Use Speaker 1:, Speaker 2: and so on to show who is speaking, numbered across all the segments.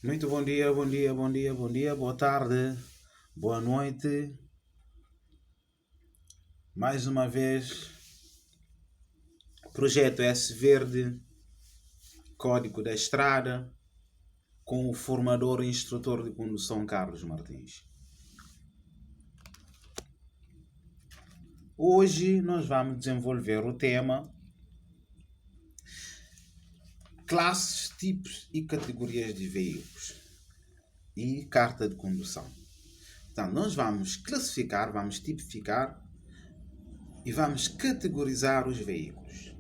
Speaker 1: Muito bom dia, bom dia, bom dia, bom dia, boa tarde, boa noite. Mais uma vez, projeto S Verde, Código da Estrada, com o formador e instrutor de condução Carlos Martins. Hoje nós vamos desenvolver o tema classes, tipos e categorias de veículos e carta de condução. Então, nós vamos classificar, vamos tipificar e vamos categorizar os veículos.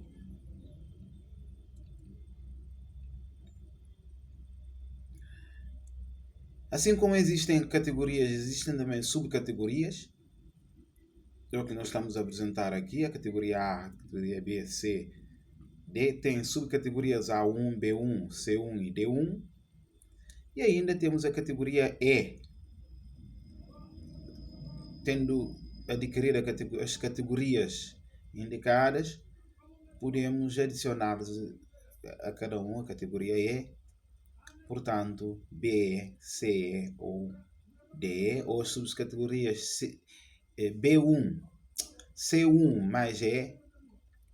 Speaker 1: Assim como existem categorias, existem também subcategorias. É o que nós estamos a apresentar aqui. A categoria A, a categoria B, C, D. Tem subcategorias A1, B1, C1 e D1. E ainda temos a categoria E. Tendo adquirido as categorias indicadas, podemos adicionar a cada uma a categoria E. Portanto, B, C ou D, ou as subcategorias B1, C1 mais E,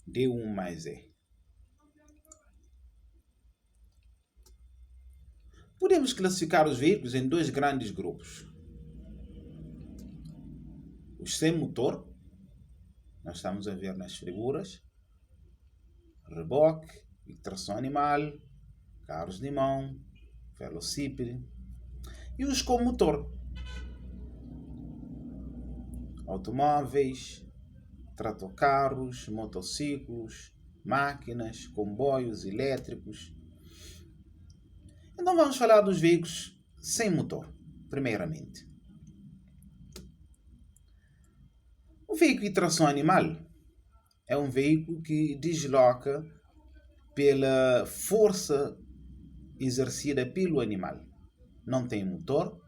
Speaker 1: D1 mais E. Podemos classificar os veículos em dois grandes grupos. Os sem motor, nós estamos a ver nas figuras, reboque, tração animal, carros de mão, velocípede. E os com motor, automóveis, tratocarros, motociclos, máquinas, comboios elétricos. Então vamos falar dos veículos sem motor, primeiramente. O veículo de tração animal é um veículo que desloca pela força exercida pelo animal. Não tem motor,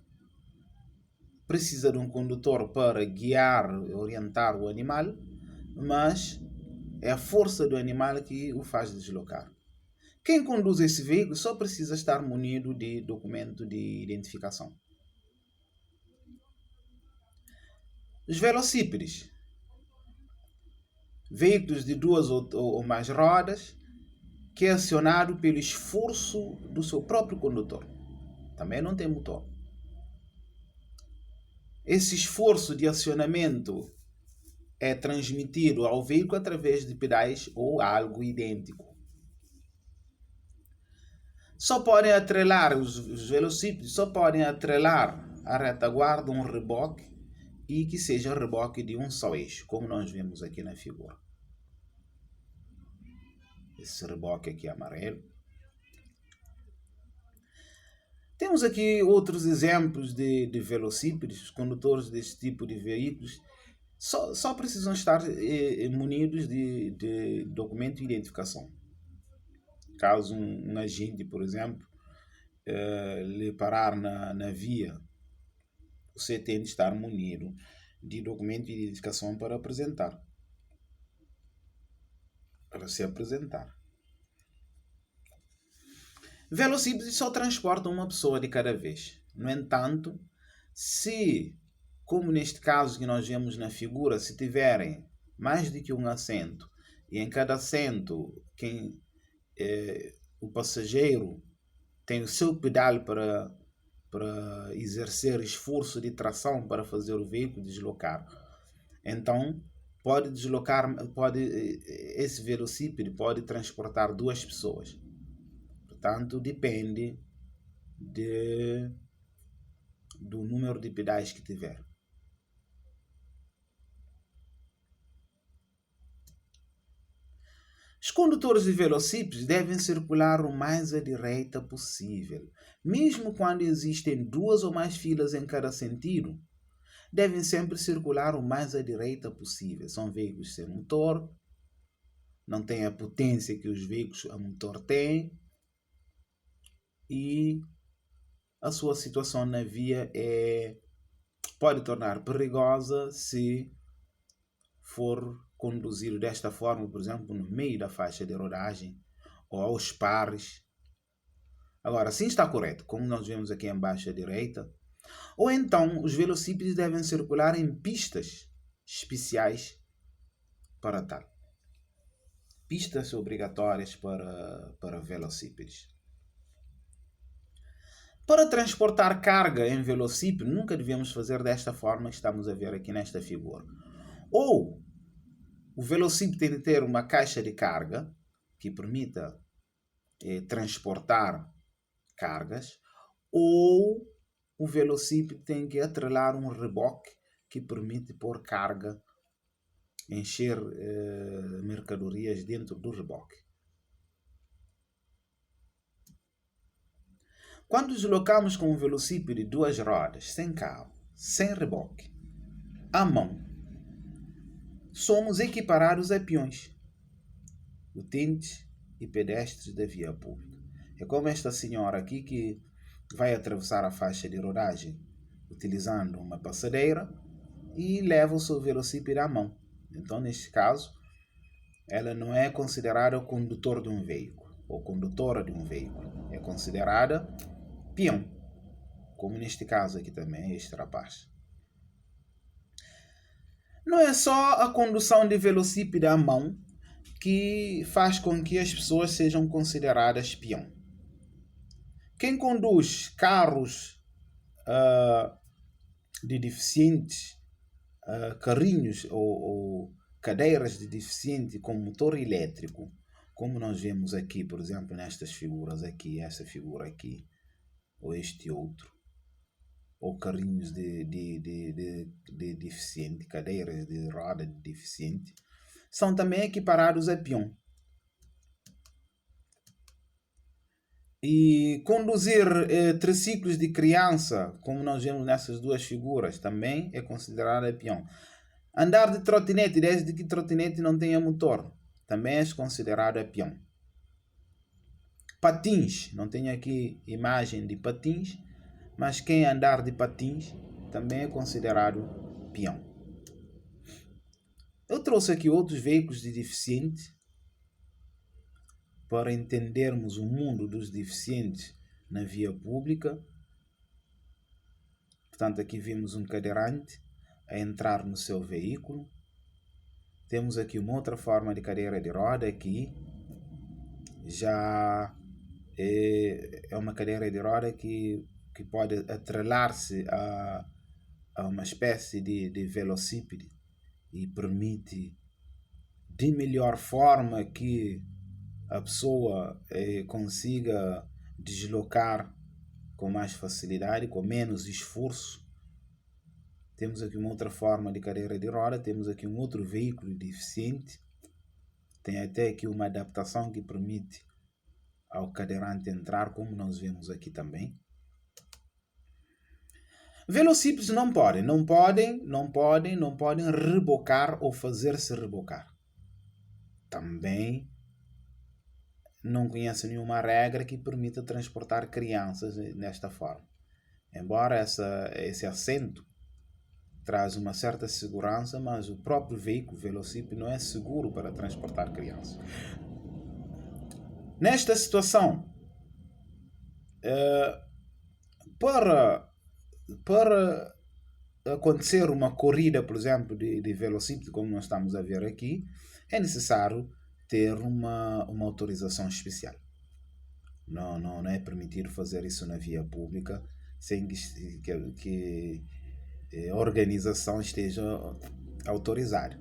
Speaker 1: precisa de um condutor para guiar e orientar o animal, mas é a força do animal que o faz deslocar. Quem conduz esse veículo só precisa estar munido de documento de identificação. Os velocípedes, veículos de duas ou mais rodas, que é acionado pelo esforço do seu próprio condutor. Também não tem motor. Esse esforço de acionamento é transmitido ao veículo através de pedais ou algo idêntico. Só podem atrelar os velocípedes, só podem atrelar a retaguarda um reboque e que seja reboque de um só eixo, como nós vemos aqui na figura. Esse reboque aqui amarelo. Temos aqui outros exemplos de velocípedes. Os condutores desse tipo de veículos só precisam estar munidos de documento de identificação. Caso um agente, por exemplo, lhe parar na via, você tem de estar munido de documento de identificação para apresentar. Para se apresentar. Velocípedes só transportam uma pessoa de cada vez. No entanto, como neste caso que nós vemos na figura, se tiverem mais do que um assento, e em cada assento o passageiro tem o seu pedal para exercer esforço de tração para fazer o veículo deslocar. Então, esse velocípede pode transportar duas pessoas. Portanto, depende do número de pedais que tiver. Os condutores de velocípedes devem circular o mais à direita possível. Mesmo quando existem duas ou mais filas em cada sentido, devem sempre circular o mais à direita possível. São veículos sem motor, não têm a potência que os veículos a motor têm e a sua situação na via pode tornar perigosa se for conduzido desta forma, por exemplo, no meio da faixa de rodagem ou aos pares. Agora, sim está correto, como nós vemos aqui embaixo à direita. Ou então, os velocípedes devem circular em pistas especiais para tal. Pistas obrigatórias para velocípedes. Para transportar carga em velocípede, nunca devemos fazer desta forma que estamos a ver aqui nesta figura. Ou o velocípede tem de ter uma caixa de carga que permita transportar cargas, ou o velocípede tem que atrelar um reboque que permite pôr carga, encher mercadorias dentro do reboque. Quando deslocamos com um velocípede de 2 rodas, sem cabo, sem reboque, à mão, somos equiparados a peões, utentes e pedestres da via pública. É como esta senhora aqui que vai atravessar a faixa de rodagem utilizando uma passadeira e leva o seu velocípede à mão. Então, neste caso, ela não é considerada o condutor de um veículo ou condutora de um veículo. É considerada peão, como neste caso aqui também este rapaz. Não é só a condução de velocípede à mão que faz com que as pessoas sejam consideradas peão. Quem conduz carros de deficientes, carrinhos ou cadeiras de deficiente com motor elétrico, como nós vemos aqui, por exemplo, nestas figuras aqui, essa figura aqui, ou este outro, ou carrinhos de deficiente, cadeiras de roda de deficiente, são também equiparados a peão. E conduzir triciclos de criança, como nós vemos nessas duas figuras, também é considerado peão. Andar de trotinete, desde que trotinete não tenha motor, também é considerado peão. Patins, não tenho aqui imagem de patins, mas quem andar de patins também é considerado peão. Eu trouxe aqui outros veículos de deficiente para entendermos o mundo dos deficientes na via pública. Portanto, aqui vimos um cadeirante a entrar no seu veículo. Temos aqui uma outra forma de cadeira de roda aqui. Já é uma cadeira de roda que pode atrelar-se a uma espécie de velocípede e permite de melhor forma que a pessoa consiga deslocar com mais facilidade, com menos esforço. Temos aqui uma outra forma de cadeira de roda, temos aqui um outro veículo deficiente. Tem até aqui uma adaptação que permite ao cadeirante entrar, como nós vemos aqui também. Velocípedes não podem rebocar ou fazer-se rebocar. Também não conheço nenhuma regra que permita transportar crianças desta forma. Embora esse assento traz uma certa segurança, mas o próprio veículo velocípede não é seguro para transportar crianças. Nesta situação, para acontecer uma corrida, por exemplo, de velocípede, como nós estamos a ver aqui, é necessário ter uma autorização especial. Não é permitido fazer isso na via pública sem que a organização esteja autorizada.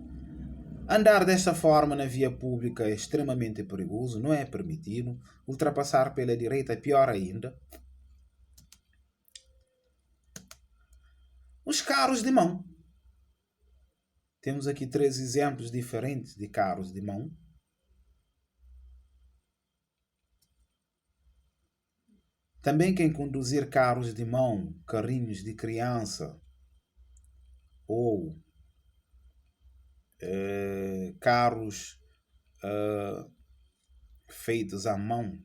Speaker 1: Andar desta forma na via pública é extremamente perigoso, não é permitido. Ultrapassar pela direita é pior ainda. Os carros de mão. Temos aqui 3 exemplos diferentes de carros de mão. Também quem conduzir carros de mão, carrinhos de criança ou carros feitos à mão,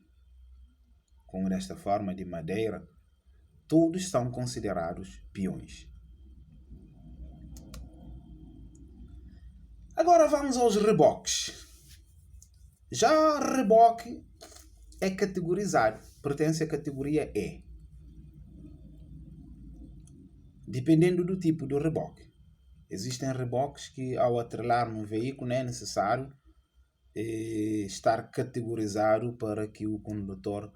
Speaker 1: como desta forma de madeira, todos são considerados peões. Agora vamos aos reboques. Já reboque é categorizado. pertence à categoria E. Dependendo do tipo do reboque. Existem reboques que, ao atrelar no veículo, não é necessário estar categorizado para que o condutor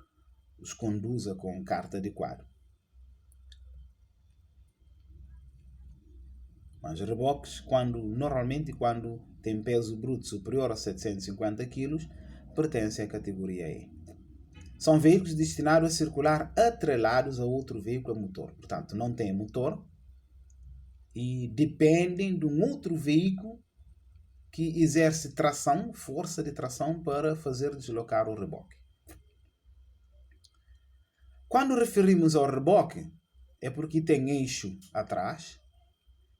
Speaker 1: os conduza com carta adequada. Mas reboques, normalmente quando tem peso bruto superior a 750 kg, pertencem à categoria E. São veículos destinados a circular atrelados a outro veículo a motor. Portanto, não têm motor e dependem de um outro veículo que exerce tração, força de tração, para fazer deslocar o reboque. Quando referimos ao reboque, é porque tem eixo atrás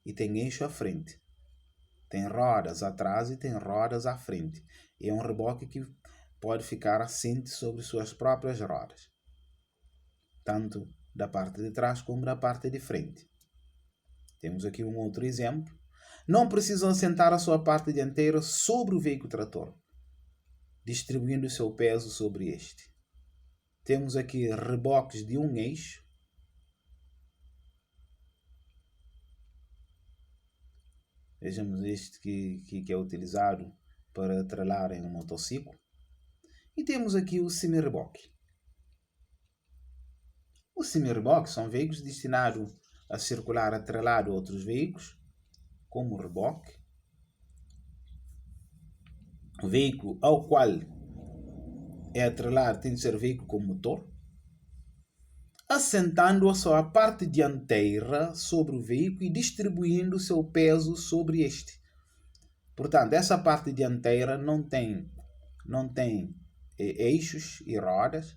Speaker 1: e tem eixo à frente. Tem rodas atrás e tem rodas à frente. É um reboque que pode ficar assente sobre suas próprias rodas, tanto da parte de trás como da parte de frente. Temos aqui um outro exemplo. Não precisam assentar a sua parte dianteira sobre o veículo trator, distribuindo o seu peso sobre este. Temos aqui reboques de um eixo. Vejamos este que é utilizado para atrelar em um motociclo. E temos aqui o semi-reboque. Os semi-reboques são veículos destinados a circular atrelado a outros veículos, como o reboque. O veículo ao qual é atrelado tem de ser veículo com motor, assentando a sua parte dianteira sobre o veículo e distribuindo o seu peso sobre este. Portanto, essa parte dianteira não tem eixos e rodas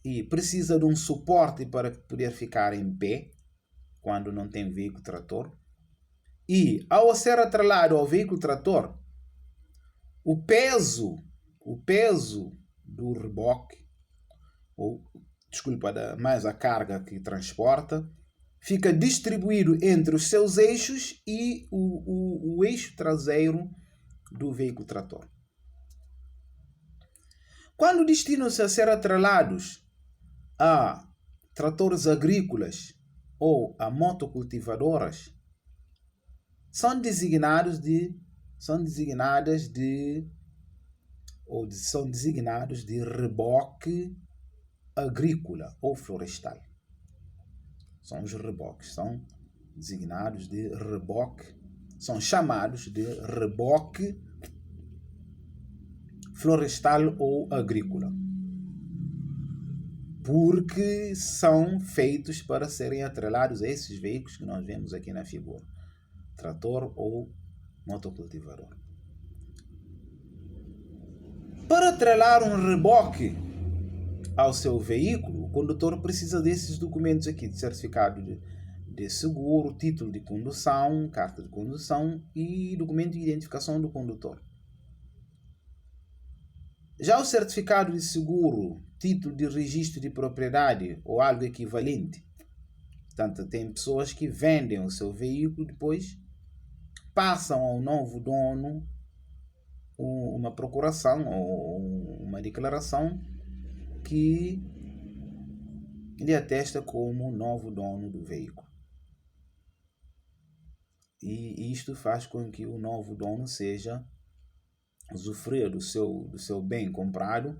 Speaker 1: e precisa de um suporte para poder ficar em pé quando não tem veículo trator. E ao ser atrelado ao veículo trator, o peso do reboque, mais a carga que transporta, fica distribuído entre os seus eixos e o eixo traseiro do veículo trator. Quando destinam-se a ser atrelados a tratores agrícolas ou a motocultivadoras, são designados de reboque agrícola ou florestal. São os reboques, são designados de reboque, são chamados de reboque florestal ou agrícola, porque são feitos para serem atrelados a esses veículos que nós vemos aqui na figura, trator ou motocultivador. Para atrelar um reboque ao seu veículo, o condutor precisa desses documentos aqui, de certificado de seguro, título de condução, carta de condução e documento de identificação do condutor. Já o certificado de seguro, título de registro de propriedade ou algo equivalente. Portanto, tem pessoas que vendem o seu veículo, depois passam ao novo dono uma procuração ou uma declaração que lhe atesta como novo dono do veículo. E isto faz com que o novo dono seja usufruir do seu bem comprado,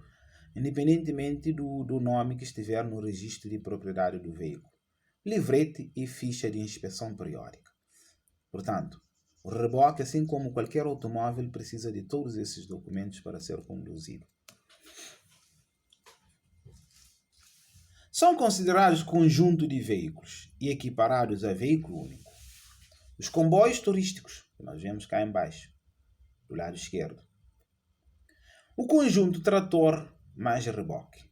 Speaker 1: independentemente do nome que estiver no registro de propriedade do veículo, livrete e ficha de inspeção periódica. Portanto, o reboque, assim como qualquer automóvel, precisa de todos esses documentos para ser conduzido. São considerados conjunto de veículos e equiparados a veículo único os comboios turísticos, que nós vemos cá embaixo, do lado esquerdo. O conjunto trator mais reboque.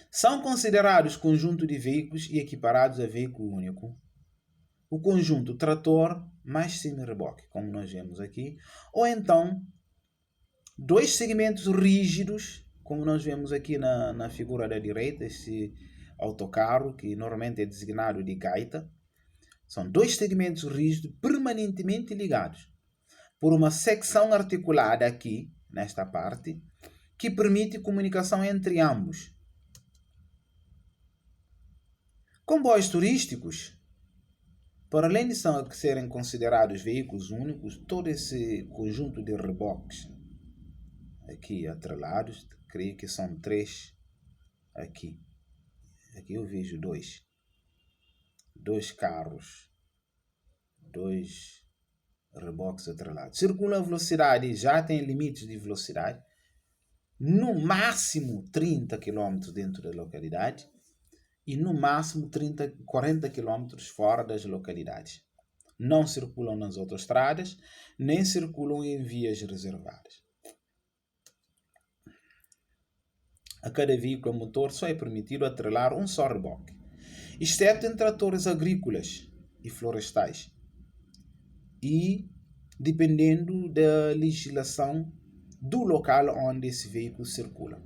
Speaker 1: São considerados conjunto de veículos e equiparados a veículo único o conjunto trator mais semi-reboque, como nós vemos aqui, ou então dois segmentos rígidos, como nós vemos aqui na figura da direita, esse autocarro que normalmente é designado de gaita. São dois segmentos rígidos permanentemente ligados por uma secção articulada aqui nesta parte, que permite comunicação entre ambos. Comboios turísticos, para além de serem considerados veículos únicos, todo esse conjunto de reboques aqui atrelados, creio que são 3 aqui. Aqui eu vejo 2. 2 carros, 2 reboques atrelados. Circulam a velocidade, já tem limites de velocidade, no máximo 30 km dentro da localidade e no máximo 40 km fora das localidades. Não circulam nas autoestradas, nem circulam em vias reservadas. A cada veículo a motor só é permitido atrelar um só reboque, exceto em tratores agrícolas e florestais, e dependendo da legislação do local onde esse veículo circula.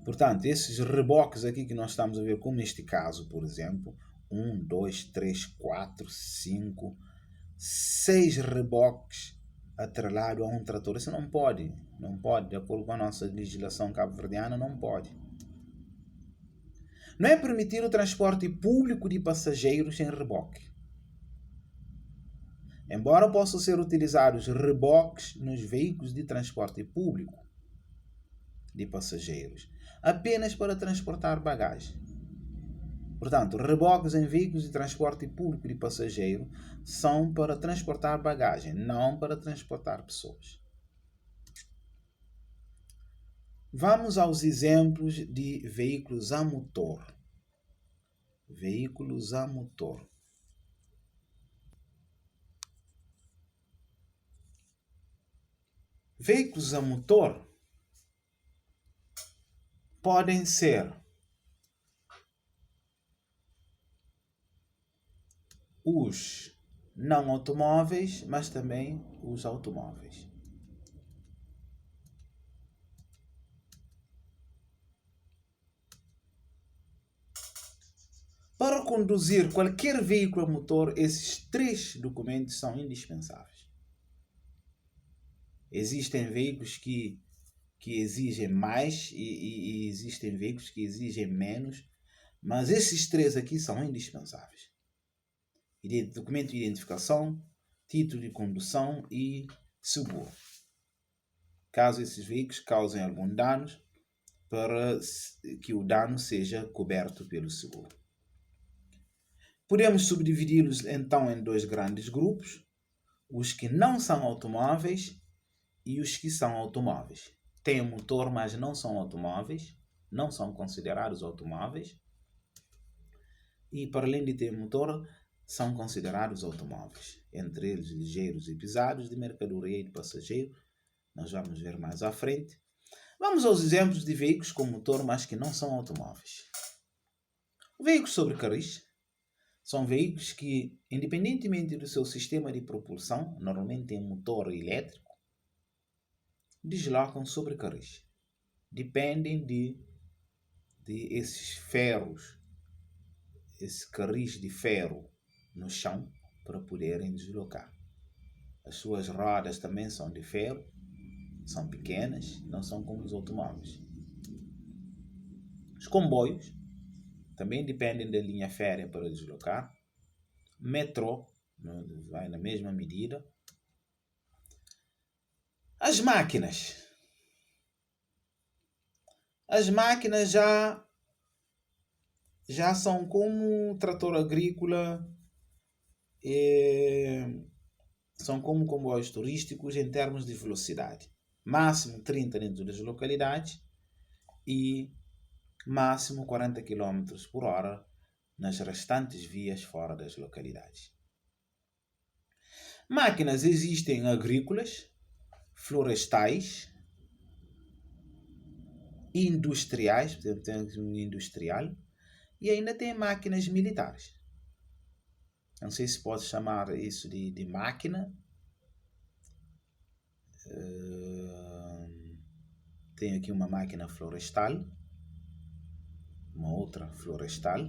Speaker 1: Portanto, esses reboques aqui que nós estamos a ver, como neste caso, por exemplo, 1, 2, 3, 4, 5, 6 reboques atrelado a um trator. Isso não pode, de acordo com a nossa legislação cabo-verdiana, não pode. Não é permitido o transporte público de passageiros em reboque. Embora possam ser utilizados reboques nos veículos de transporte público de passageiros, apenas para transportar bagagem. Portanto, reboques em veículos de transporte público de passageiro são para transportar bagagem, não para transportar pessoas. Vamos aos exemplos de veículos a motor. Veículos a motor. Veículos a motor podem ser os não automóveis, mas também os automóveis. Para conduzir qualquer veículo a motor, esses 3 documentos são indispensáveis. Existem veículos que exigem mais e existem veículos que exigem menos, mas esses 3 aqui são indispensáveis. Documento de identificação, título de condução e seguro. Caso esses veículos causem algum dano, para que o dano seja coberto pelo seguro. Podemos subdividi-los então em 2 grandes grupos: os que não são automóveis e os que são automóveis. Têm motor, mas não são automóveis, não são considerados automóveis. E para além de ter motor, são considerados automóveis, entre eles ligeiros e pesados, de mercadoria e de passageiro. Nós vamos ver mais à frente. Vamos aos exemplos de veículos com motor, mas que não são automóveis. Veículos sobre carris são veículos que, independentemente do seu sistema de propulsão, normalmente tem motor elétrico, deslocam sobre carris. Dependem de esses ferros, esses carris de ferro no chão para poderem deslocar. As suas rodas também são de ferro, são pequenas, não são como os automóveis. Os comboios também dependem da linha férrea para deslocar. Metrô vai na mesma medida. As máquinas. As máquinas já são como trator agrícola, são como comboios turísticos em termos de velocidade. Máximo 30 dentro das localidades e máximo 40 km por hora nas restantes vias fora das localidades. Máquinas existem agrícolas, florestais, industriais, portanto tem um industrial, e ainda tem máquinas militares. Não sei se pode chamar isso de máquina. Tenho aqui uma máquina florestal, uma outra florestal,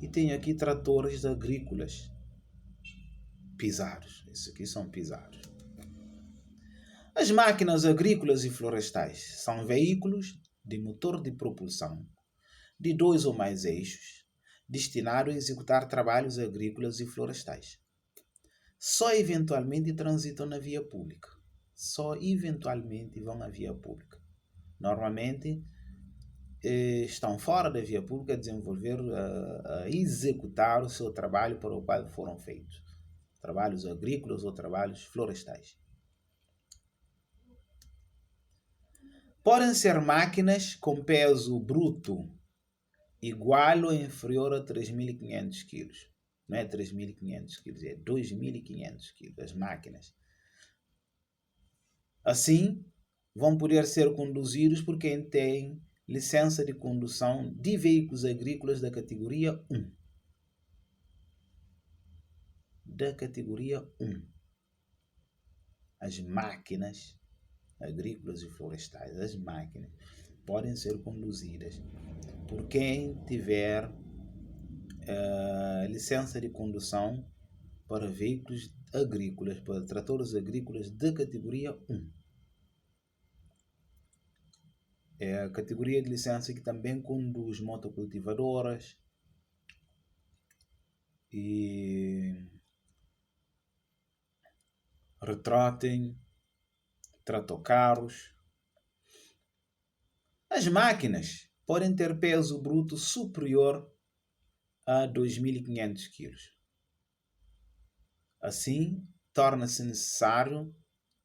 Speaker 1: e tenho aqui tratores agrícolas. pesados. Esses aqui são pesados. As máquinas agrícolas e florestais são veículos de motor de propulsão de 2 ou mais eixos, destinados a executar trabalhos agrícolas e florestais. Só eventualmente transitam na via pública. Só eventualmente vão à via pública. Normalmente estão fora da via pública a desenvolver, a executar o seu trabalho para o qual foram feitos. Trabalhos agrícolas ou trabalhos florestais. Podem ser máquinas com peso bruto igual ou inferior a 3.500 kg. Não é 3.500 kg, é 2.500 kg as máquinas. Assim, vão poder ser conduzidos por quem tem licença de condução de veículos agrícolas da categoria 1. Da categoria 1. As máquinas agrícolas e florestais, as máquinas, podem ser conduzidas por quem tiver licença de condução para veículos agrícolas, para tratores agrícolas da categoria 1. É a categoria de licença que também conduz motocultivadoras e retrotem, tratocarros. As máquinas podem ter peso bruto superior a 2.500 kg. Assim, torna-se necessário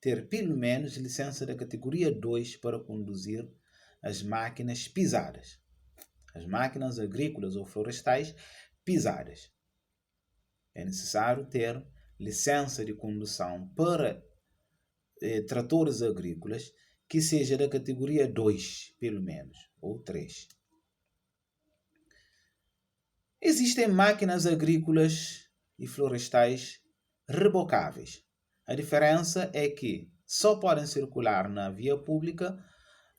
Speaker 1: ter pelo menos licença da categoria 2 para conduzir as máquinas pesadas. As máquinas agrícolas ou florestais pesadas. É necessário ter licença de condução para tratores agrícolas que seja da categoria 2, pelo menos, ou 3. Existem máquinas agrícolas e florestais rebocáveis. A diferença é que só podem circular na via pública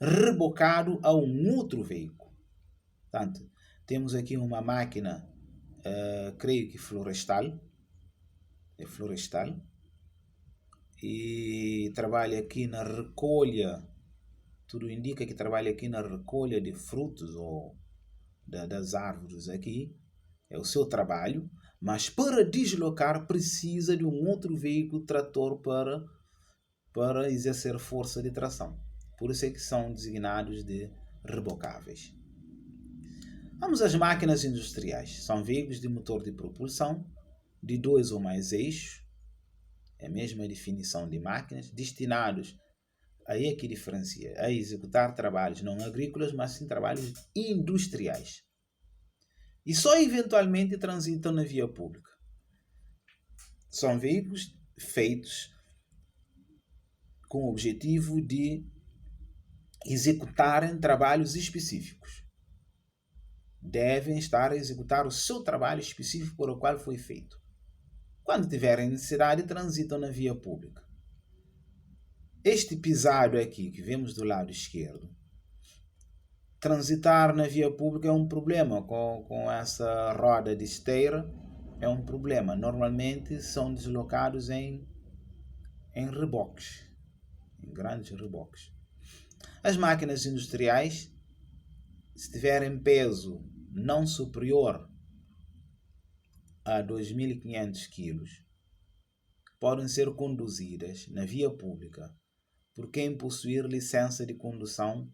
Speaker 1: rebocado a um outro veículo. Portanto, temos aqui uma máquina, creio que florestal, e trabalha aqui na recolha, tudo indica que trabalha aqui na recolha de frutos ou das árvores aqui, é o seu trabalho, mas para deslocar precisa de um outro veículo trator para exercer força de tração. Por isso é que são designados de rebocáveis. Vamos às máquinas industriais. São veículos de motor de propulsão de 2 ou mais eixos, é a mesma definição de máquinas, destinados, aí é que diferencia, a executar trabalhos não agrícolas, mas sim trabalhos industriais. E só eventualmente transitam na via pública. São veículos feitos com o objetivo de executarem trabalhos específicos. Devem estar a executar o seu trabalho específico para o qual foi feito. Quando tiverem necessidade, transitam na via pública. Este pisado aqui, que vemos do lado esquerdo, transitar na via pública é um problema. Com essa roda de esteira, é um problema. Normalmente são deslocados em reboques, em grandes reboques. As máquinas industriais, se tiverem peso não superior a 2.500 kg, podem ser conduzidas na via pública por quem possuir licença de condução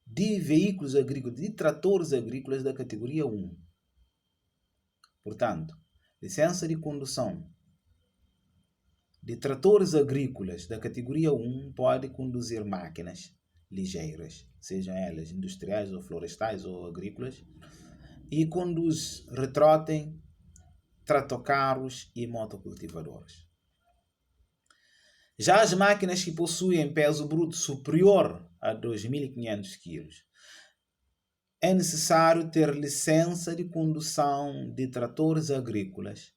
Speaker 1: de veículos agrícolas, de tratores agrícolas da categoria 1. Portanto, licença de condução de tratores agrícolas da categoria 1 pode conduzir máquinas ligeiras, sejam elas industriais ou florestais ou agrícolas, e conduz retrotem, tratocarros e motocultivadores. Já as máquinas que possuem peso bruto superior a 2.500 kg, é necessário ter licença de condução de tratores agrícolas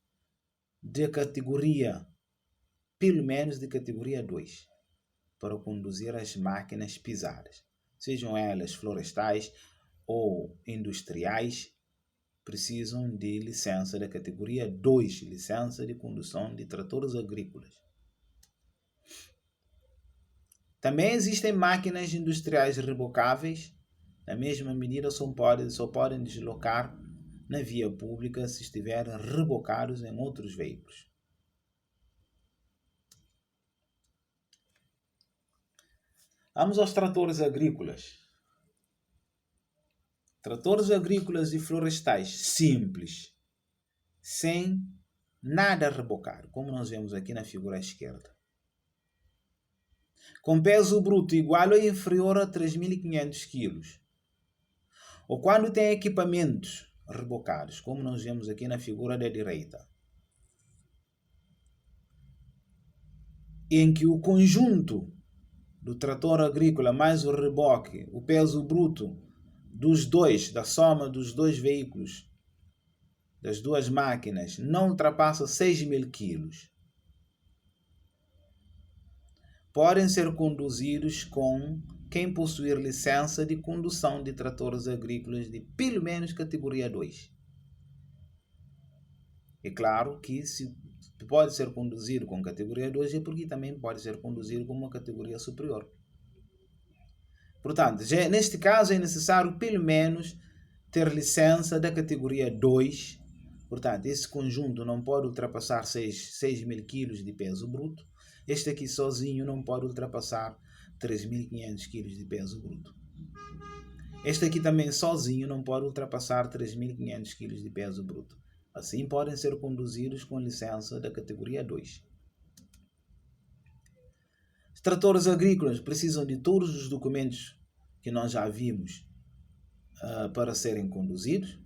Speaker 1: de categoria, pelo menos de categoria 2, para conduzir as máquinas pesadas, sejam elas florestais ou industriais, precisam de licença da categoria 2, licença de condução de tratores agrícolas. Também existem máquinas industriais rebocáveis, na mesma medida só podem deslocar na via pública se estiverem rebocados em outros veículos. Vamos aos tratores agrícolas. Tratores agrícolas e florestais simples, sem nada rebocado, como nós vemos aqui na figura à esquerda. Com peso bruto igual ou inferior a 3.500 kg. Ou quando tem equipamentos rebocados, como nós vemos aqui na figura da direita, em que o conjunto do trator agrícola mais o reboque, o peso bruto dos dois, da soma dos dois veículos, das duas máquinas, não ultrapassa 6.000 kg. Podem ser conduzidos com quem possuir licença de condução de tratores agrícolas de pelo menos categoria 2. É claro que se pode ser conduzido com categoria 2 é porque também pode ser conduzido com uma categoria superior. Portanto, neste caso é necessário pelo menos ter licença da categoria 2. Portanto, esse conjunto não pode ultrapassar 6.000 kg de peso bruto. Este aqui sozinho não pode ultrapassar 3.500 kg de peso bruto. Este aqui também sozinho não pode ultrapassar 3.500 kg de peso bruto. Assim podem ser conduzidos com licença da categoria 2. Os tratores agrícolas precisam de todos os documentos que nós já vimos para serem conduzidos.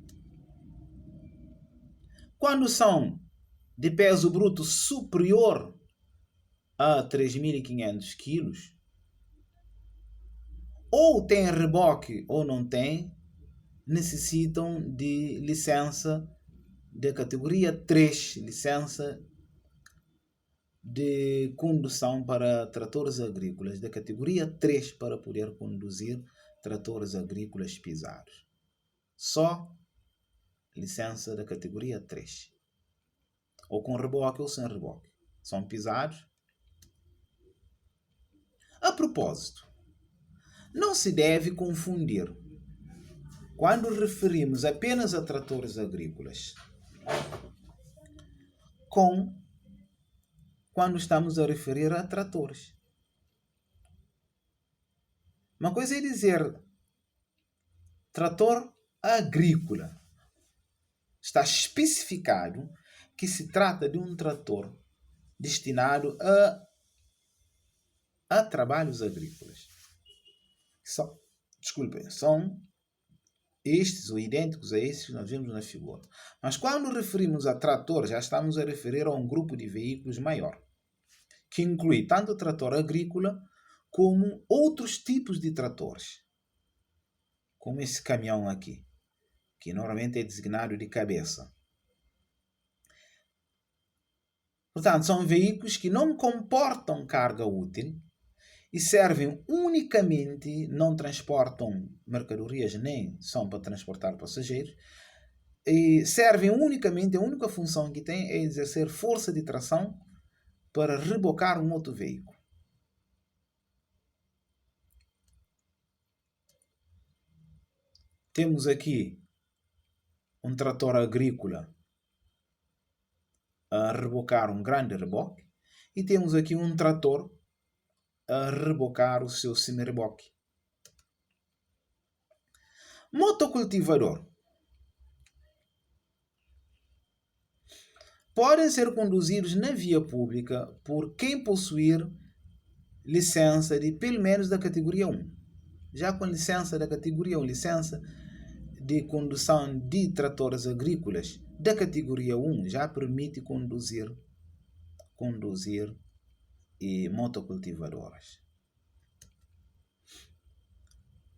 Speaker 1: Quando são de peso bruto superior a 3.500 kg, ou tem reboque ou não tem, necessitam de licença de categoria 3, licença de condução para tratores agrícolas da categoria 3 para poder conduzir tratores agrícolas pesados. Só licença da categoria 3. Ou com reboque ou sem reboque. São pesados. A propósito, não se deve confundir quando referimos apenas a tratores agrícolas com quando estamos a referir a tratores. Uma coisa é dizer trator agrícola. Está especificado que se trata de um trator destinado a trabalhos agrícolas. São estes ou idênticos a estes que nós vemos na figura. Mas quando referimos a trator, já estamos a referir a um grupo de veículos maior, que inclui tanto o trator agrícola como outros tipos de tratores, como esse caminhão aqui, que normalmente é designado de cabeça. Portanto, são veículos que não comportam carga útil e servem unicamente, não transportam mercadorias nem são para transportar passageiros, e servem unicamente, a única função que têm é exercer força de tração para rebocar um outro veículo. Temos aqui um trator agrícola a rebocar um grande reboque e temos aqui um trator a rebocar o seu semi-reboque. Motocultivador. Podem ser conduzidos na via pública por quem possuir licença de pelo menos da categoria 1. Já com licença da categoria 1, licença de condução de tratores agrícolas da categoria 1 já permite conduzir e motocultivadoras.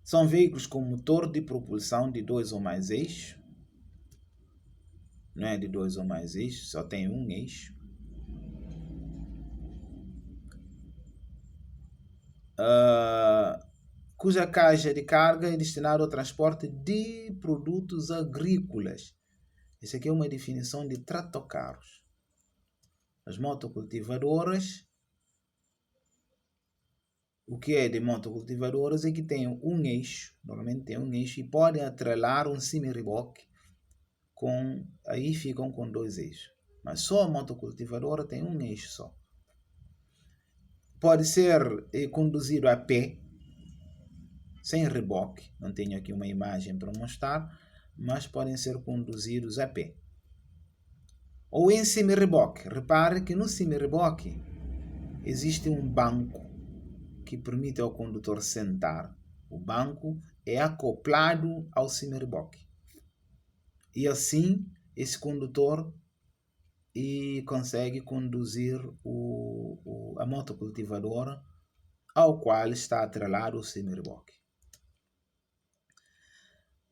Speaker 1: São veículos com motor de propulsão de 2 ou mais eixos. Não é de 2 ou mais eixos, só tem um eixo. Cuja caixa de carga é destinada ao transporte de produtos agrícolas Essa aqui é uma definição de tratocarros. As motocultivadoras, o que é de motocultivadoras é que tem um eixo, normalmente tem um eixo, e podem atrelar um semi-reboque, aí ficam com 2 eixos. Mas só a motocultivadora tem um eixo só. Pode ser conduzido a pé, sem reboque. Não tenho aqui uma imagem para mostrar, mas podem ser conduzidos a pé. Ou em semi-reboque. Repare que no semi-reboque existe um banco que permite ao condutor sentar. O banco é acoplado ao semi-reboque. E assim, esse condutor consegue conduzir a motocultivadora ao qual está atrelado o semi-reboque.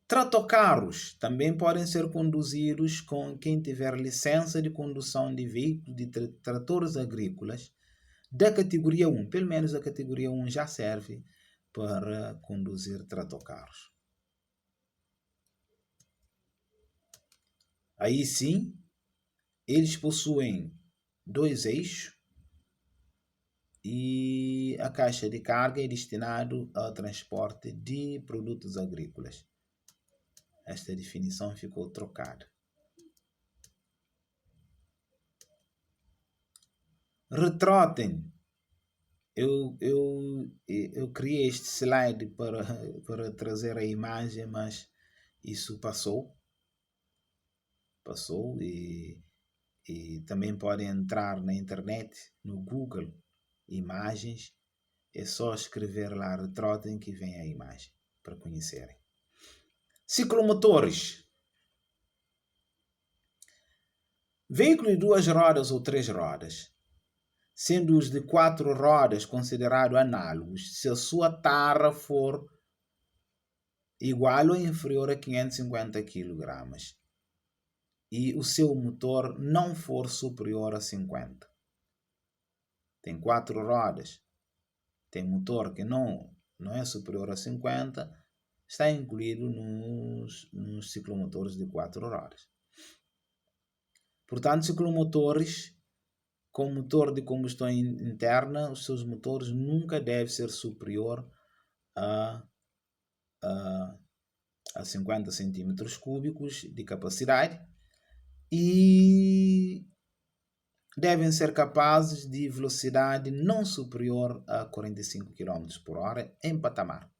Speaker 1: Tratocarros também podem ser conduzidos com quem tiver licença de condução de veículos de tratores agrícolas da categoria 1. Pelo menos a categoria 1 já serve para conduzir tratocarros. Aí sim, eles possuem 2 eixos e a caixa de carga é destinada ao transporte de produtos agrícolas. Esta definição ficou trocada. Retrotem. Eu criei este slide para trazer a imagem, mas isso passou e também podem entrar na internet, no Google Imagens, é só escrever lá retrotem que vem a imagem para conhecerem. Ciclomotores. Veículo de 2 rodas ou 3 rodas, sendo os de 4 rodas considerados análogos se a sua tara for igual ou inferior a 550 kg e o seu motor não for superior a 50. Tem 4 rodas, tem motor que não é superior a 50, está incluído nos ciclomotores de 4 rodas. Portanto, ciclomotores com motor de combustão interna, os seus motores nunca devem ser superior a 50 cm3 de capacidade e devem ser capazes de velocidade não superior a 45 km/h em patamar.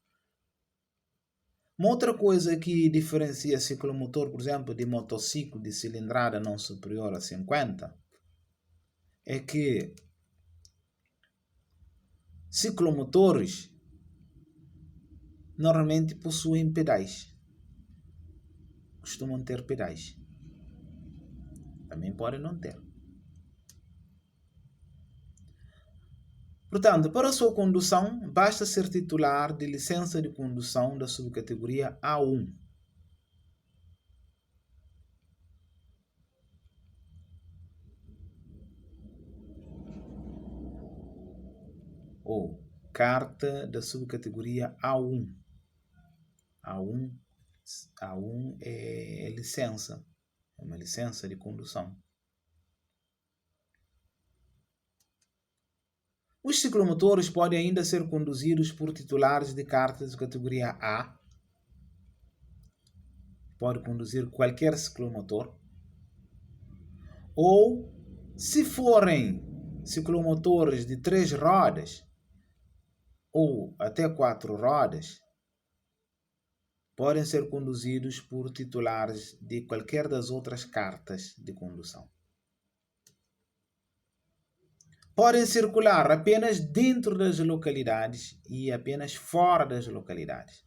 Speaker 1: Uma outra coisa que diferencia ciclomotor, por exemplo, de motociclo de cilindrada não superior a 50 é que ciclomotores normalmente possuem pedais. Costumam ter pedais. Também podem não ter. Portanto, para a sua condução, basta ser titular de licença de condução da subcategoria A1. Ou carta da subcategoria A1. A1 é licença. É uma licença de condução. Os ciclomotores podem ainda ser conduzidos por titulares de cartas de categoria A. Pode conduzir qualquer ciclomotor. Ou, se forem ciclomotores de 3 rodas ou até 4 rodas, podem ser conduzidos por titulares de qualquer das outras cartas de condução. Podem circular apenas dentro das localidades e apenas fora das localidades.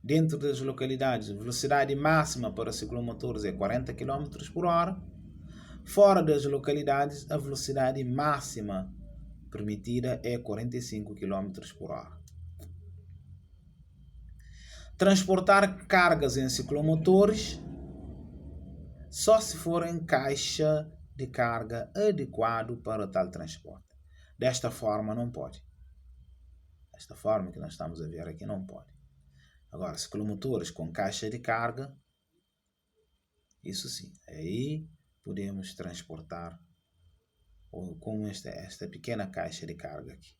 Speaker 1: Dentro das localidades, a velocidade máxima para ciclomotores é 40 km/h. Fora das localidades, a velocidade máxima permitida é 45 km/h. Transportar cargas em ciclomotores só se for em caixa de carga adequado para tal transporte. Desta forma não pode. Desta forma que nós estamos a ver aqui não pode. Agora, ciclomotores com caixa de carga Isso sim, aí podemos transportar com esta pequena caixa de carga aqui.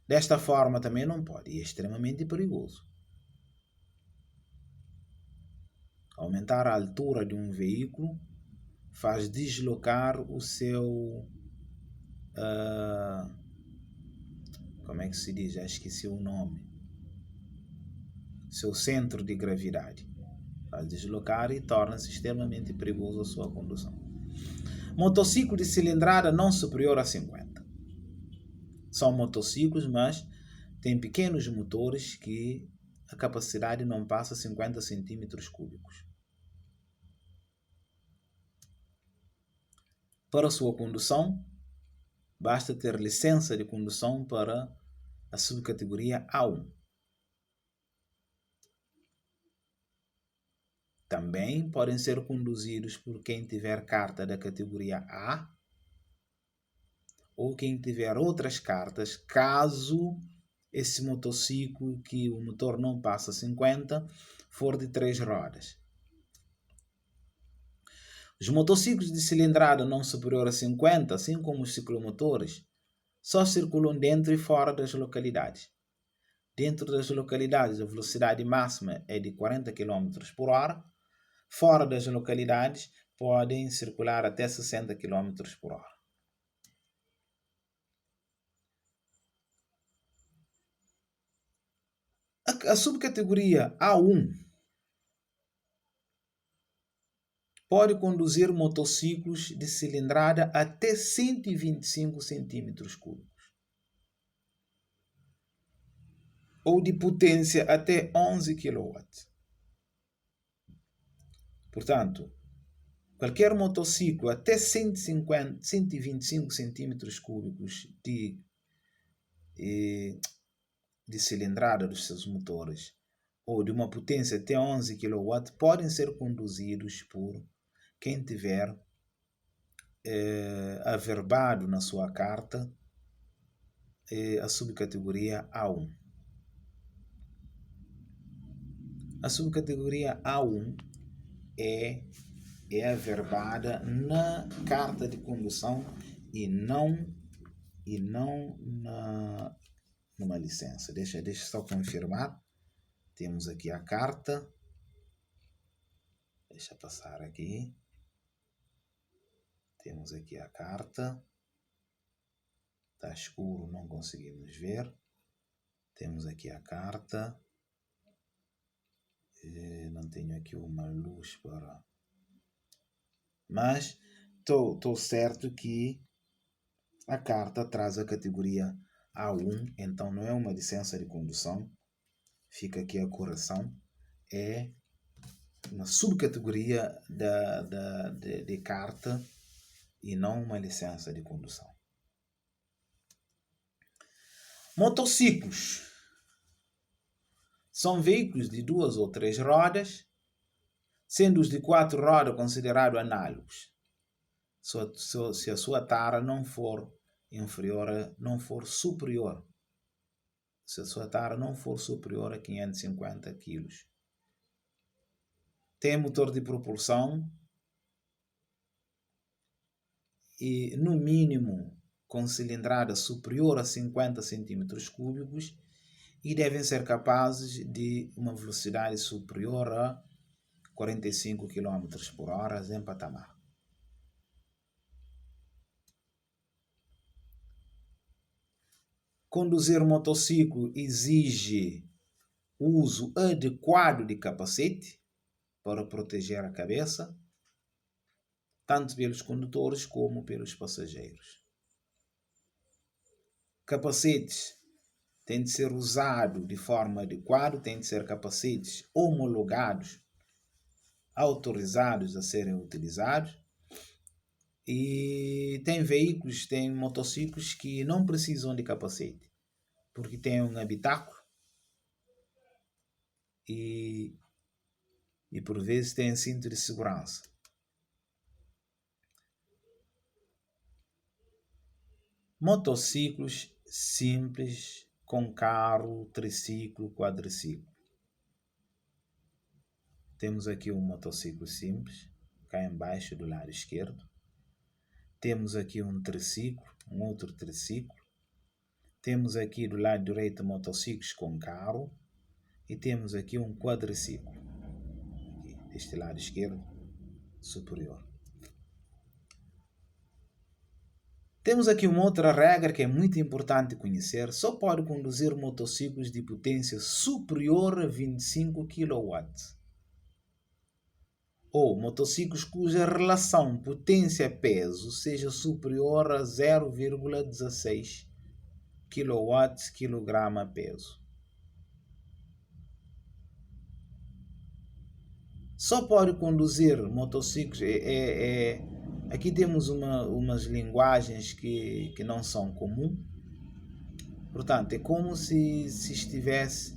Speaker 1: Desta forma também não pode, e é extremamente perigoso. Aumentar a altura de um veículo faz deslocar o seu... como é que se diz? Já esqueci o nome. Seu centro de gravidade. Faz deslocar e torna-se extremamente perigoso a sua condução. Motociclo de cilindrada não superior a 50. São motociclos, mas têm pequenos motores que a capacidade não passa 50 centímetros cúbicos. Para sua condução, basta ter licença de condução para a subcategoria A1. Também podem ser conduzidos por quem tiver carta da categoria A ou quem tiver outras cartas, caso esse motociclo que o motor não passa 50 for de 3 rodas. Os motociclos de cilindrada não superior a 50, assim como os ciclomotores, só circulam dentro e fora das localidades. Dentro das localidades, a velocidade máxima é de 40 km por hora. Fora das localidades, podem circular até 60 km por hora. A subcategoria A1 pode conduzir motociclos de cilindrada até 125 centímetros cúbicos ou de potência até 11 kW. Portanto, qualquer motociclo até 125 centímetros cúbicos de cilindrada dos seus motores ou de uma potência até 11 kW podem ser conduzidos por quem tiver averbado na sua carta a subcategoria A1. A subcategoria A1 é averbada na carta de condução e não numa licença. Deixa só confirmar. Temos aqui a carta. Deixa passar aqui. Temos aqui a carta. Está escuro, não conseguimos ver. Temos aqui a carta. Não tenho aqui uma luz para... Mas estou certo que a carta traz a categoria A1, então não é uma licença de condução. Fica aqui a correção. É uma subcategoria de carta e não uma licença de condução. Motociclos são veículos de 2 ou 3 rodas, sendo os de 4 rodas considerados análogos, se a sua tara não for superior. Se a sua tara não for superior a 550 kg. Tem motor de propulsão e, no mínimo, com cilindrada superior a 50 cm3 e devem ser capazes de uma velocidade superior a 45 km por hora em patamar. Conduzir motociclo exige o uso adequado de capacete para proteger a cabeça, tanto pelos condutores como pelos passageiros. Capacetes têm de ser usados de forma adequada, têm de ser capacetes homologados, autorizados a serem utilizados. E tem motociclos que não precisam de capacete, porque tem um habitáculo e por vezes tem cinto de segurança. Motociclos simples com carro, triciclo, quadriciclo. Temos aqui um motociclo simples, cá embaixo do lado esquerdo. Temos aqui um triciclo, um outro triciclo. Temos aqui do lado direito motociclos com carro. E temos aqui um quadriciclo, aqui, deste lado esquerdo superior. Temos aqui uma outra regra que é muito importante conhecer. Só pode conduzir motociclos de potência superior a 25 kW. Ou motociclos cuja relação potência-peso seja superior a 0,16 kW/kg peso. Só pode conduzir motociclos. Aqui temos umas linguagens que não são comuns. Portanto, é como se estivesse.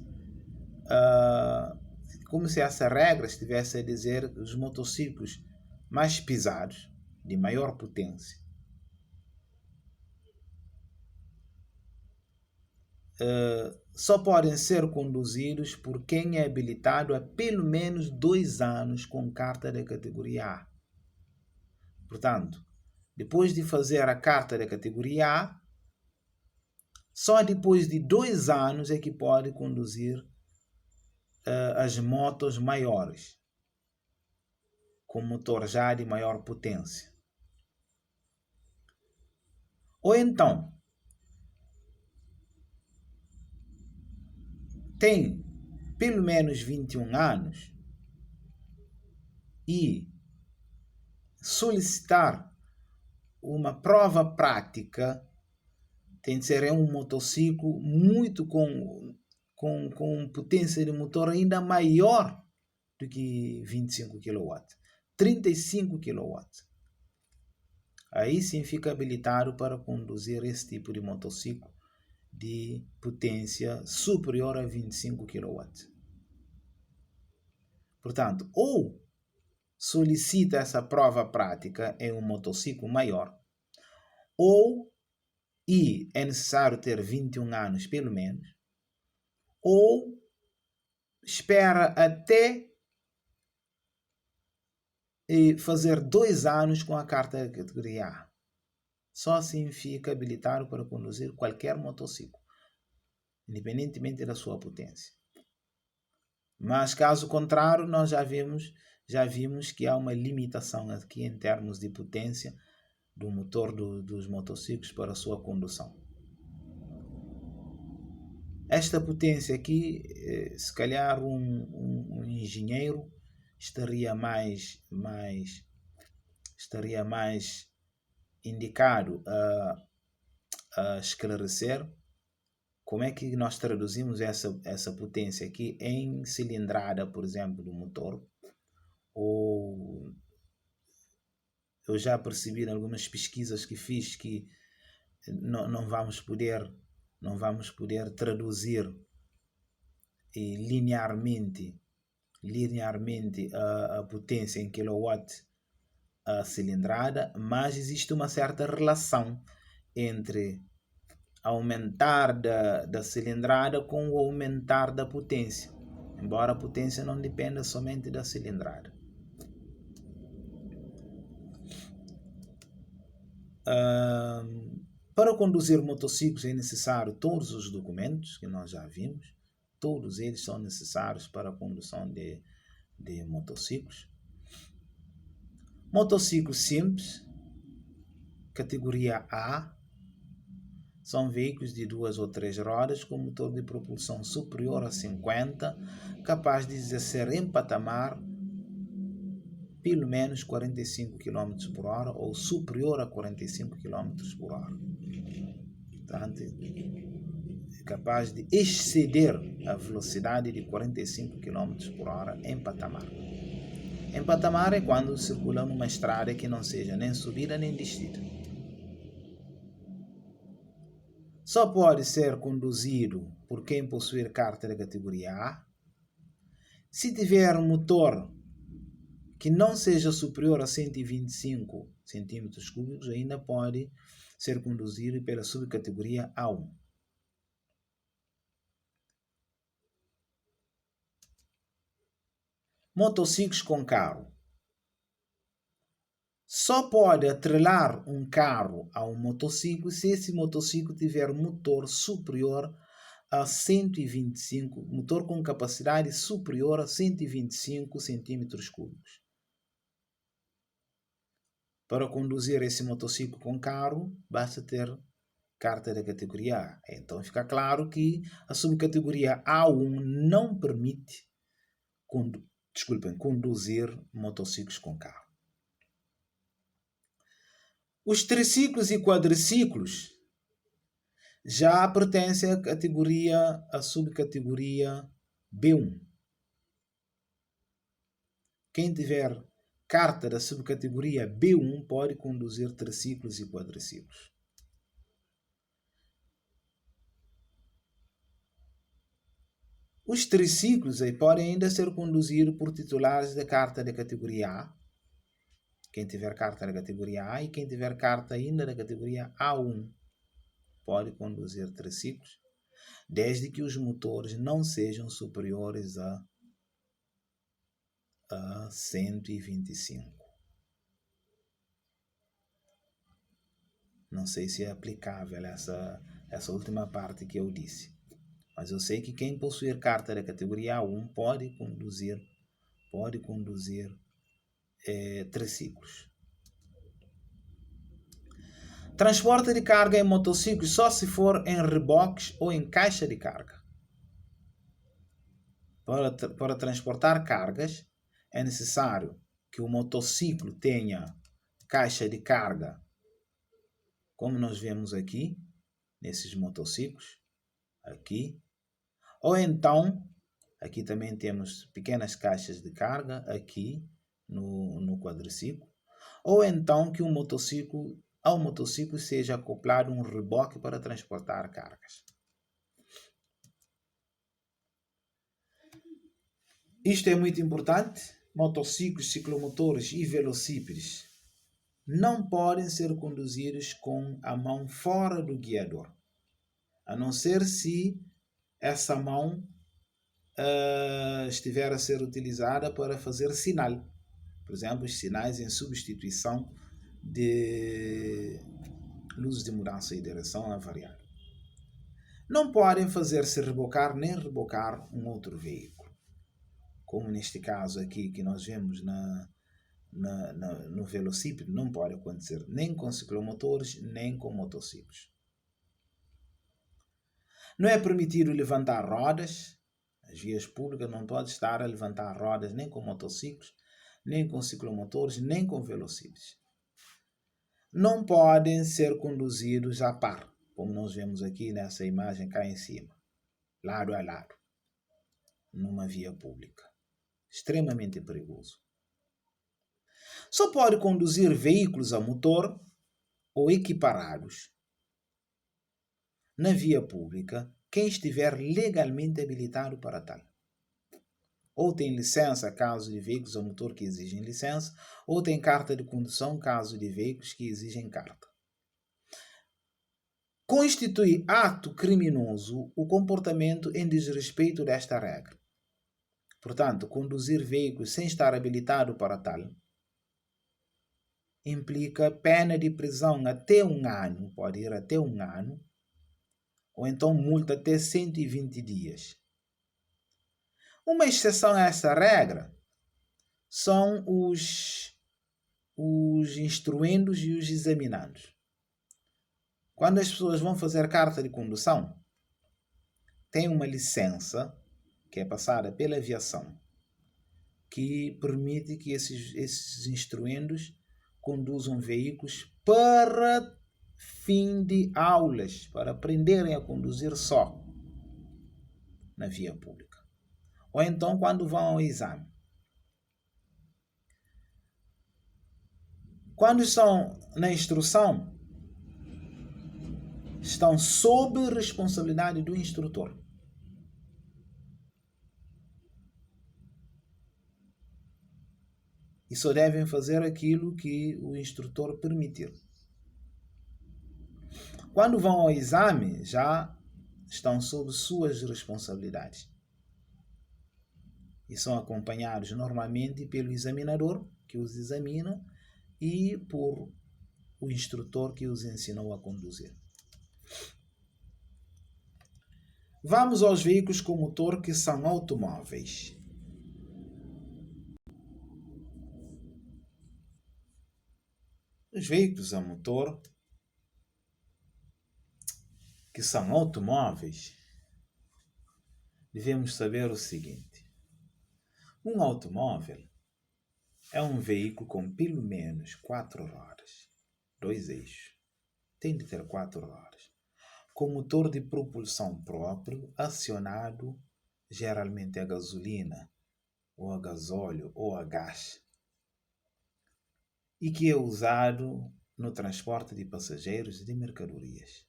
Speaker 1: Como se essa regra estivesse a dizer que os motociclos mais pesados, de maior potência, só podem ser conduzidos por quem é habilitado há pelo menos 2 anos com carta da categoria A. Portanto, depois de fazer a carta da categoria A, só depois de 2 anos é que pode conduzir as motos maiores, com motor já de maior potência. Ou então, tem pelo menos 21 anos e solicitar uma prova prática, tem de ser um motociclo muito com potência de motor ainda maior do que 25 kW, 35 kW. Aí sim fica habilitado para conduzir esse tipo de motociclo de potência superior a 25 kW. Portanto, ou solicita essa prova prática em um motociclo maior, ou é necessário ter 21 anos pelo menos, ou espera até fazer 2 anos com a carta da categoria A. Só assim fica habilitado para conduzir qualquer motociclo, independentemente da sua potência. Mas caso contrário, nós já vimos que há uma limitação aqui em termos de potência do motor dos motociclos para a sua condução. Esta potência aqui, se calhar um engenheiro estaria mais indicado a esclarecer como é que nós traduzimos essa potência aqui em cilindrada, por exemplo, do motor. Ou eu já percebi em algumas pesquisas que fiz que não vamos poder traduzir linearmente a potência em kilowatt a cilindrada, mas existe uma certa relação entre aumentar da cilindrada com o aumentar da potência, embora a potência não dependa somente da cilindrada. Para conduzir motociclos é necessário todos os documentos que nós já vimos, todos eles são necessários para a condução de motociclos. Motociclos simples, categoria A, são veículos de 2 ou 3 rodas com motor de propulsão superior a 50, capaz de exercer em patamar pelo menos 45 km por hora ou superior a 45 km por hora. Portanto, é capaz de exceder a velocidade de 45 km por hora em patamar. Em patamar é quando circula numa estrada que não seja nem subida nem descida. Só pode ser conduzido por quem possuir carta da categoria A se tiver um motor que não seja superior a 125 cm3, ainda pode ser conduzido pela subcategoria A1. motociclos com carro. Só pode atrelar um carro a um motociclo se esse motociclo tiver motor superior a 125, motor com capacidade superior a 125 centímetros cúbicos. Para conduzir esse motociclo com carro, basta ter carta da categoria A. Então fica claro que a subcategoria A1 não permite conduzir motociclos com carro. Os triciclos e quadriciclos já pertencem à subcategoria B1. Quem tiver carta da subcategoria B1 pode conduzir triciclos e quadriciclos. Os triciclos podem ainda ser conduzidos por titulares da carta da categoria A. Quem tiver carta da categoria A e quem tiver carta ainda da categoria A1 pode conduzir triciclos, desde que os motores não sejam superiores a 125. Não sei se é aplicável essa última parte que eu disse, mas eu sei que quem possuir carta da categoria A1 pode conduzir triciclos. Transporte de carga em motociclos só se for em reboques ou em caixa de carga. Para transportar cargas, é necessário que o motociclo tenha caixa de carga, como nós vemos aqui, nesses motociclos, aqui. Ou então, aqui também temos pequenas caixas de carga, aqui no quadriciclo. Ou então que ao motociclo seja acoplado um reboque para transportar cargas. Isto é muito importante. Motociclos, ciclomotores e velocípedes não podem ser conduzidos com a mão fora do guiador, a não ser se essa mão estiver a ser utilizada para fazer sinal. Por exemplo, os sinais em substituição de luzes de mudança de direção a variável. Não podem fazer-se rebocar nem rebocar um outro veículo, como neste caso aqui que nós vemos no velocípede. Não pode acontecer nem com ciclomotores nem com motociclos. Não é permitido levantar rodas. As vias públicas não podem estar a levantar rodas nem com motociclos, nem com ciclomotores, nem com velocípedes. Não podem ser conduzidos a par, como nós vemos aqui nessa imagem cá em cima, lado a lado, numa via pública. Extremamente perigoso. Só pode conduzir veículos a motor ou equiparados na via pública quem estiver legalmente habilitado para tal. Ou tem licença, caso de veículos a motor que exigem licença, ou tem carta de condução, caso de veículos que exigem carta. Constitui ato criminoso o comportamento em desrespeito desta regra. Portanto, conduzir veículos sem estar habilitado para tal implica pena de prisão até 1 ano, pode ir até 1 ano, ou então multa até 120 dias. Uma exceção a essa regra são os instruendos e os examinandos. Quando as pessoas vão fazer carta de condução, tem uma licença que é passada pela aviação que permite que esses instruendos conduzam veículos para fim de aulas, para aprenderem a conduzir só na via pública. Ou então quando vão ao exame. Quando estão na instrução, estão sob responsabilidade do instrutor. E só devem fazer aquilo que o instrutor permitir. Quando vão ao exame, já estão sob suas responsabilidades. e são acompanhados normalmente pelo examinador, que os examina, e por o instrutor que os ensinou a conduzir. Vamos aos veículos com motor que são automóveis. Os veículos a motor que são automóveis, devemos saber o seguinte: um automóvel é um veículo com pelo menos 4 rodas, 2 eixos. Tem de ter 4 rodas, com motor de propulsão próprio, acionado geralmente a gasolina, ou a gasóleo, ou a gás, e que é usado no transporte de passageiros e de mercadorias.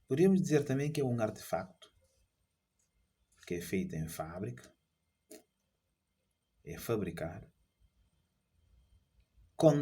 Speaker 1: Podemos dizer também que é um artefacto, que é feito em fábrica, é fabricado